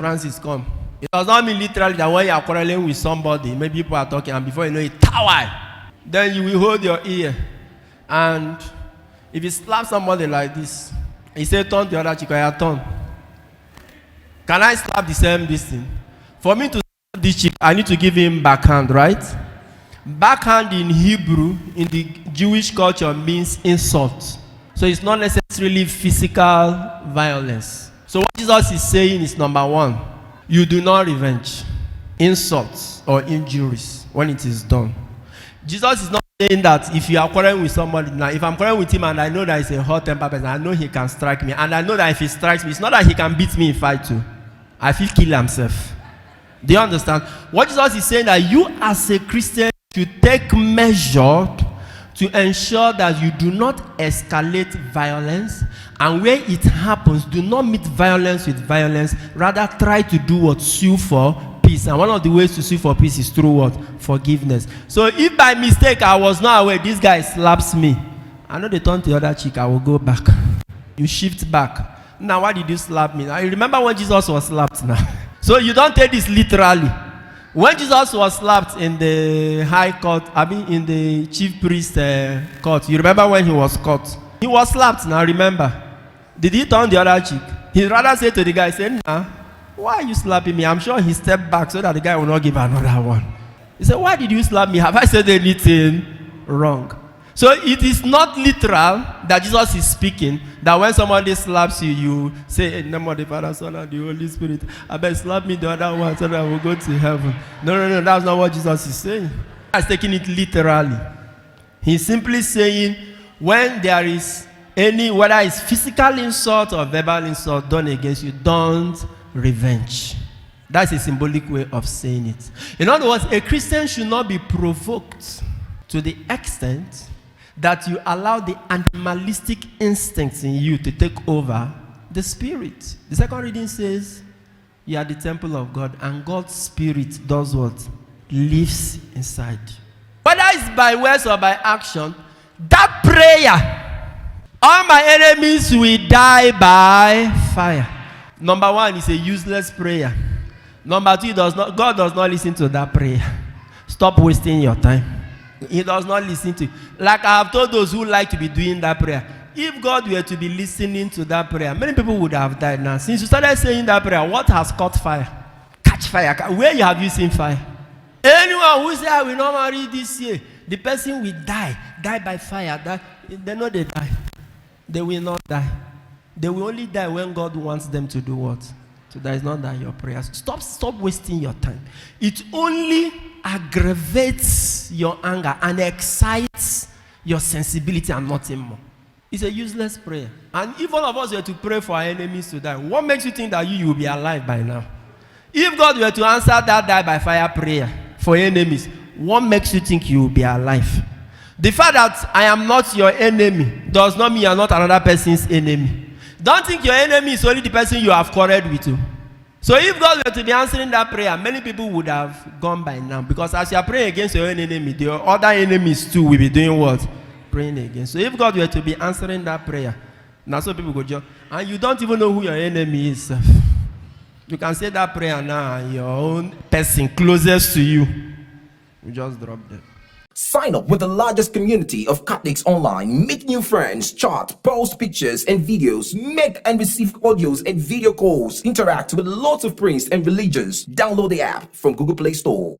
Francis, come. It does not mean literally that when you are quarreling with somebody, maybe people are talking, and before you know it, tower. Then you will hold your ear. And if you slap somebody like this, he say, turn the other cheek, or you turn. Can I slap the same distance? For me to slap this cheek, I need to give him backhand, right? Backhand in Hebrew, in the Jewish culture, means insult. So it's not necessarily physical violence. So what Jesus is saying is, number one, you do not revenge insults or injuries when it is done. Jesus is not saying that if you are quarreling with somebody, now if I'm quarreling with him and I know that he's a hot tempered person, I know he can strike me, and I know that if he strikes me, it's not that he can beat me in fight too. I feel kill himself. Do you understand? What Jesus is saying, that you as a Christian should take measure to ensure that you do not escalate violence, and where it happens, do not meet violence with violence. Rather, try to do what? Sue for peace. And one of the ways to sue for peace is through what? Forgiveness. So if by mistake I was not aware, this guy slaps me, I know they turn to the other cheek, I will go back. You shift back. Now, why did you slap me? Now, you remember when Jesus was slapped now. So you don't take this literally. When Jesus was slapped in the high court, in the chief priest court, you remember when he was caught? He was slapped now, remember. Did he turn the other cheek? He rather said to the guy, say, nah, why are you slapping me? I'm sure he stepped back so that the guy will not give another one. He said, why did you slap me? Have I said anything wrong? So it is not literal that Jesus is speaking, that when somebody slaps you, you say, in the name of the Father, Son, and the Holy Spirit, I bet slap me the other one so that I will go to heaven. No, that's not what Jesus is saying. He's taking it literally. He's simply saying, when there is any, whether it's physical insult or verbal insult done against you, don't revenge. That's a symbolic way of saying it. In other words, a Christian should not be provoked to the extent that you allow the animalistic instincts in you to take over the spirit. The second reading says, you are the temple of God, and God's spirit does what? Lives inside. Whether it's by words or by action, that prayer, all my enemies will die by fire. Number one, is a useless prayer. Number two, God does not listen to that prayer. Stop wasting your time. He does not listen to it. Like I have told those who like to be doing that prayer, if God were to be listening to that prayer, many people would have died now. Since you started saying that prayer, what has caught fire? Catch fire. Where have you seen fire? Anyone who says, I will not marry this year, the person will die by fire. They know they die. They will not die. They will only die when God wants them to do what? So that is not that your prayers. Stop wasting your time. It only aggravates your anger and excites your sensibility and nothing more. It's a useless prayer. And if all of us were to pray for our enemies to die, what makes you think that you will be alive by now? If God were to answer that die by fire prayer for enemies, what makes you think you will be alive? The fact that I am not your enemy does not mean you are not another person's enemy. Don't think your enemy is only the person you have quarreled with you. So if God were to be answering that prayer, many people would have gone by now. Because as you are praying against your own enemy, the other enemies too will be doing what? Praying against. So if God were to be answering that prayer, now so people go jump. And you don't even know who your enemy is. You can say that prayer now and your own person closest to you will just drop dead. Sign up with the largest community of Catholics online. Meet new friends, chat, post pictures and videos, make and receive audios and video calls, interact with lots of priests and religions. Download the app from Google Play Store.